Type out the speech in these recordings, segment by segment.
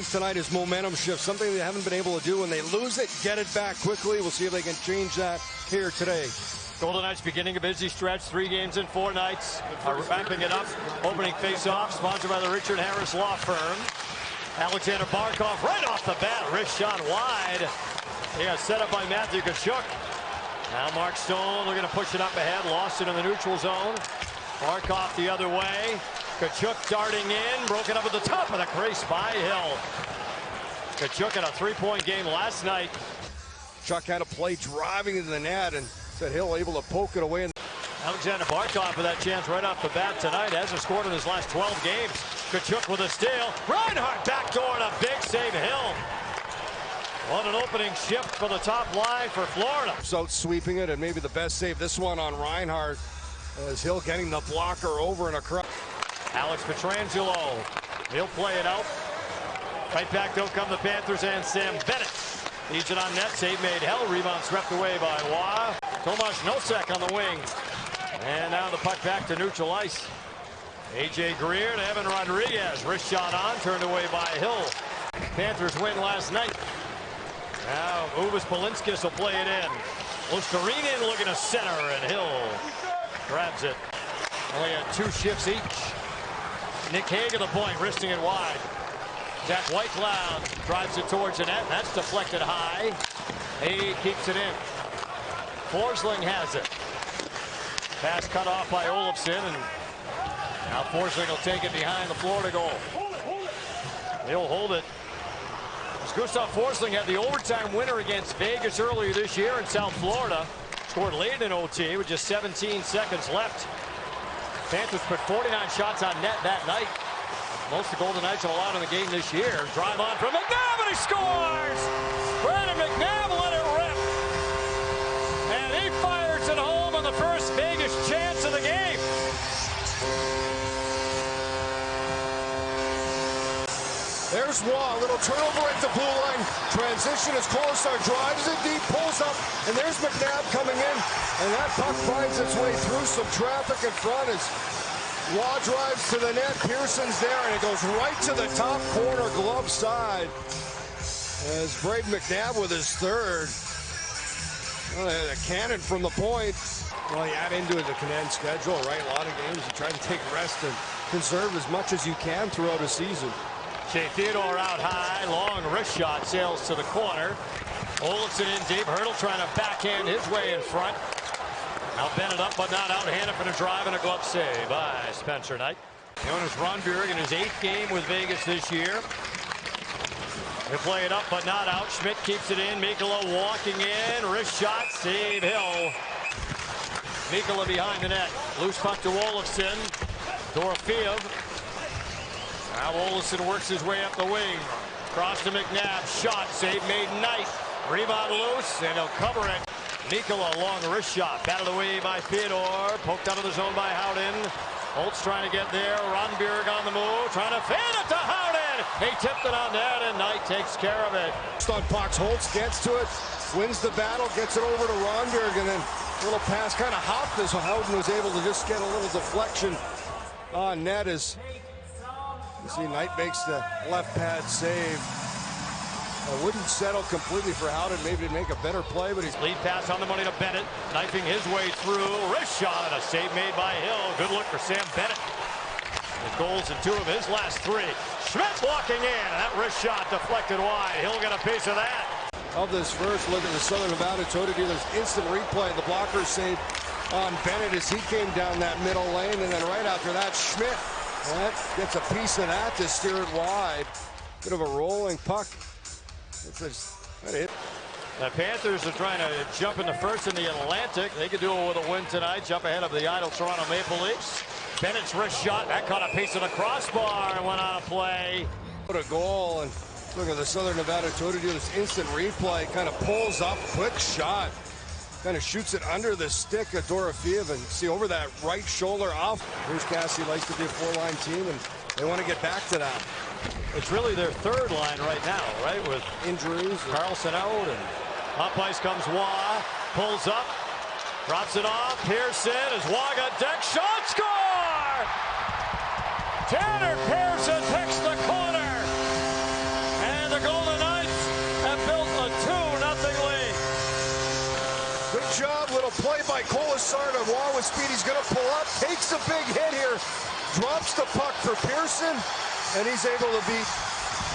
Knights tonight is momentum shift, something they haven't been able to do. When they lose it, get it back quickly. We'll see if they can change that here today. Golden Knights beginning a busy stretch, 3 games in 4 nights. Are wrapping it up. Opening face-off, sponsored by the Richard Harris Law Firm. Alexander Barkov right off the bat, wrist shot wide. He got set up by Matthew Tkachuk. Now Mark Stone looking to push it up ahead, lost it in the neutral zone. Barkov the other way. Tkachuk darting in, broken up at the top of the crease by Hill. Tkachuk had a 3-point game last night. Chuck had a play driving into the net and said Hill able to poke it away. Alexander Barkov with that chance right off the bat tonight. Hasn't scored in his last 12 games. Tkachuk with a steal. Reinhart backdoor and a big save. Hill. What an opening shift for the top line for Florida. Out sweeping it, and maybe the best save, this one on Reinhart, as Hill getting the blocker over and across. Alex Pietrangelo. He'll play it out. Right back though come the Panthers and Sam Bennett. Leads it on net. Save made. Hell. Rebound swept away by Waugh. Tomas Nosek on the wing. And now the puck back to neutral ice. A.J. Greer to Evan Rodriguez. Wrist shot on. Turned away by Hill. Panthers win last night. Now Uvis Palinskis will play it in. Oskarinen looking to center, and Hill grabs it. Only had 2 shifts each. Nick Hague at the point, wristing it wide. Jack Whitecloud drives it towards the net. That's deflected high. He keeps it in. Forsling has it. Pass cut off by Olofsson, and now Forsling will take it behind the Florida goal. He'll hold it. Gustav Forsling had the overtime winner against Vegas earlier this year in South Florida. Scored late in OT with just 17 seconds left. Panthers put 49 shots on net that night. Most of the Golden Knights have allowed in the game this year. Drive on from McNabb, and he scores! Brandon McNabb let it rip. And he fires it home on the first Vegas chance of the game. There's Waugh, a little turnover at the blue line. Transition is Kolesar, drives it deep, pulls up, and there's McNabb coming in. And that puck finds its way through some traffic in front as Waugh drives to the net. Pearson's there, and it goes right to the top corner glove side. As Braden McNabb with his third. Well, a cannon from the point. Well, you add into the condensed schedule, right? A lot of games you try to take rest and conserve as much as you can throughout a season. Shea Theodore out high, long wrist shot, sails to the corner. Olofsson in deep, Hurdle trying to backhand his way in front. Now Bennett up but not out, Hannafin a drive and a glove save by Spencer Knight. Jonas Rondbjerg in his 8th game with Vegas this year. They play it up but not out, Schmidt keeps it in, Mikkola walking in, wrist shot, save Hill. Mikkola behind the net, loose puck to Olofsson, Dorofeev. Now Olofsson works his way up the wing. Cross to McNabb. Shot. Save made Knight. Rebound loose, and he'll cover it. Mikkola long wrist shot. Batted away by Theodore. Poked out of the zone by Howden. Holtz trying to get there. Rondbjerg on the move. Trying to fan it to Howden. He tipped it on net, and Knight takes care of it. On pucks. Holtz gets to it. Wins the battle. Gets it over to Rondbjerg, and then a little pass kind of hopped as Howden was able to just get a little deflection on net as you see Knight makes the left pad save. I wouldn't settle completely for Howden, maybe to make a better play, but he's... Lead pass on the money to Bennett, knifing his way through. Wrist shot and a save made by Hill. Good look for Sam Bennett. His goals in 2 of his last 3. Schmidt walking in. That wrist shot deflected wide. Hill got a piece of that. Of this first look at the Southern Nevada Total Dealers instant replay. The blocker save on Bennett as he came down that middle lane, and then right after that, Schmidt gets a piece of that to steer it wide. Bit of a rolling puck. The Panthers are trying to jump in the first in the Atlantic. They could do it with a win tonight. Jump ahead of the idle Toronto Maple Leafs. Bennett's wrist shot. That caught a piece of the crossbar and went on a play. What a goal. And look at the Southern Nevada Total Dealers instant replay. Kind of pulls up. Quick shot. Kind of shoots it under the stick of Dorofeev, and see over that right shoulder off. Bruce Cassidy likes to be a 4-line team, and they want to get back to that. It's really their 3rd line right now, right? With injuries. Carlson out, and up ice comes Waugh. Pulls up, drops it off. Pearson as Waugh got deck shot, score! Tanner Pearson picks the corner. job. Little play by Colasar. Waugh with speed. He's going to pull up. Takes a big hit here. Drops the puck for Pearson. And he's able to beat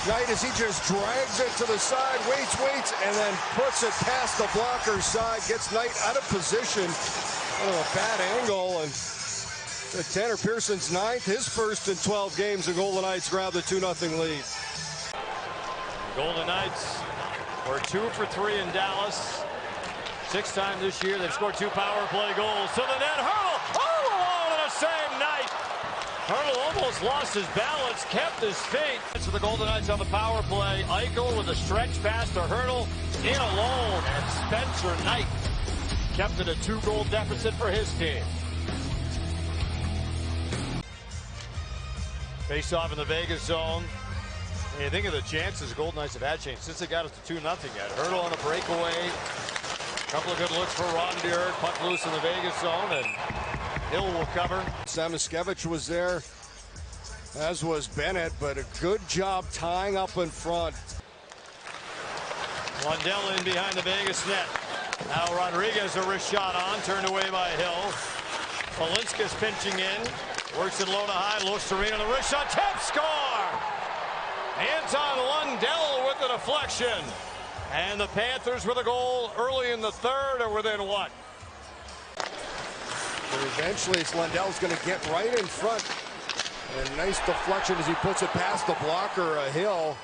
Knight as he just drags it to the side. Waits, and then puts it past the blocker's side. Gets Knight out of position. A bad angle. And Tanner Pearson's ninth. His first in 12 games. The Golden Knights grab the 2-0 lead. Golden Knights were 2 for 3 in Dallas. 6 times this year they've scored 2 power play goals. To the net, Hurdle all alone in the same night. Hurdle almost lost his balance, kept his feet. For the Golden Knights on the power play, Eichel with a stretch pass to Hurdle, in alone, and Spencer Knight kept it a 2-goal deficit for his team. Face off in the Vegas zone. And you think of the chances the Golden Knights have had changed since they got us to 2-0 yet. Hurdle on a breakaway. A couple of good looks for Ron Beard. Puck loose in the Vegas zone, and Hill will cover. Samoskevich was there, as was Bennett, but a good job tying up in front. Lundell in behind the Vegas net. Now Rodriguez a wrist shot on, turned away by Hill. Polinskas pinching in. Works it low to high, looks to Serena, the wrist shot, tap, score! Anton Lundell with the deflection. And the Panthers with a goal early in the third, or within what? But eventually Lundell's going to get right in front. And nice deflection as he puts it past the blocker, Hill.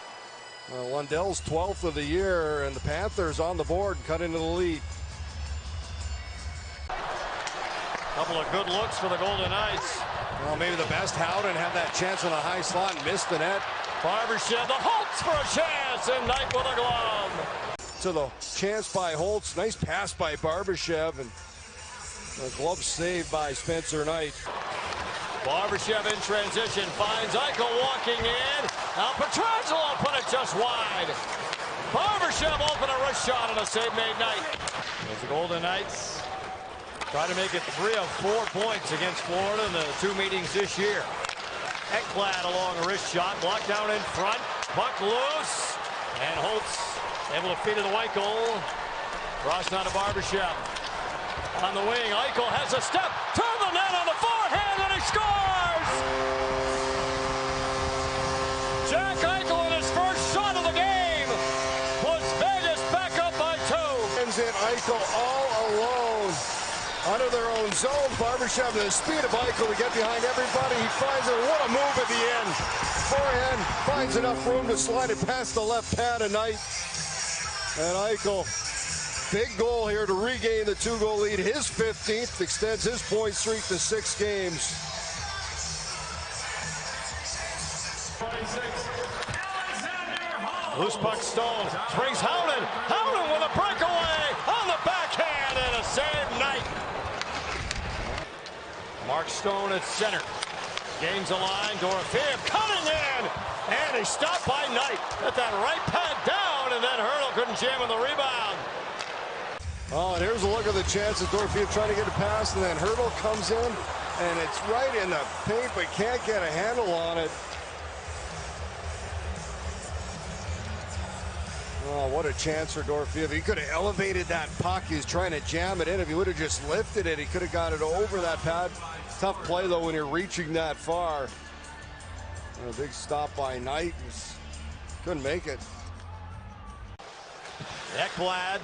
Lundell's 12th of the year, and the Panthers on the board cut into the lead. Couple of good looks for the Golden Knights. Well, maybe the best. Howden had that chance on a high slot and missed the net. Barbashev, the Holtz for a chance, and Knight with a glove. To the chance by Holtz. Nice pass by Barbashev, and a glove saved by Spencer Knight. Barbashev in transition, finds Eichel walking in. Now Pietrangelo put it just wide. Barbashev opened a wrist shot and a save made Knight. As the Golden Knights try to make it 3 of 4 points against Florida in the 2 meetings this year. Ekblad along a wrist shot, blocked down in front, puck loose, and Holtz able to feed it to Eichel. Cross down to Barbashev. On the wing, Eichel has a step to the net on the forehand, and he scores! Jack Eichel in his first shot of the game puts Vegas back up by 2. Ends in Eichel all alone. Under their own zone, Barbashev the speed of Eichel to get behind everybody. He finds it. What a move at the end. Forehand finds enough room to slide it past the left pad of Knight. And Eichel, big goal here to regain the 2-goal lead. His 15th, extends his point streak to 6 games. Loose puck Stone, springs Howden. Howden with a breakaway on the backhand and a save Knight. Mark Stone at center. Gains a line, Dorofeev cutting in, and he stopped by Knight. Got that right pad down, and then Hurdle couldn't jam on the rebound. Oh, and here's a look at the chances. Dorofeev trying to get a pass, and then Hurdle comes in, and it's right in the paint, but can't get a handle on it. Oh, what a chance for Dorofeev. He could have elevated that puck. He was trying to jam it in. If he would have just lifted it, he could have got it over that pad. Tough play, though, when you're reaching that far. And a big stop by Knight. Couldn't make it. Ekblad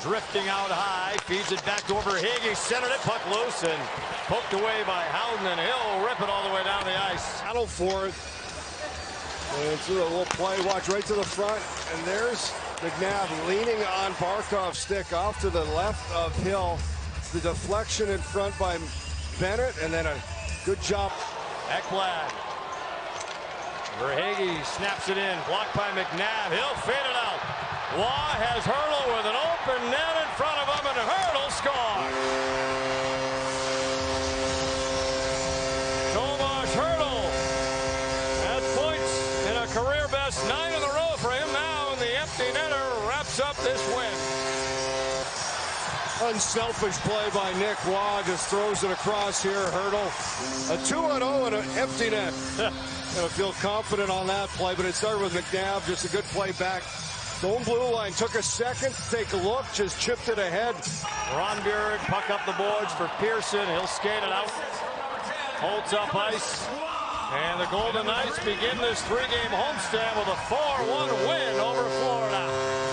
drifting out high, feeds it back to Verhaeghe, centered it, puck loose, and poked away by Howden, and Hill rip it all the way down the ice. Battle for it. And through a little play, watch right to the front, and there's McNabb leaning on Barkov's stick off to the left of Hill. The deflection in front by Bennett, and then a good job. Ekblad. Verhaeghe snaps it in, blocked by McNabb. Hill faded out. Waugh has Hurdle with an open net in front of him, and Hurdle scores. Tomas Hurdle at points in a career best 9 in a row for him now, and the empty netter wraps up this win. Unselfish play by Nick Waugh, just throws it across here. Hurdle, a 2-0 and an empty net. Gonna feel confident on that play, but it started with McNabb, just a good play back Stone blue line took a second to take a look, just chipped it ahead. Ronberg, puck up the boards for Pearson. He'll skate it out. Holds up ice. And the Golden Knights begin this 3-game homestand with a 4-1 win over Florida.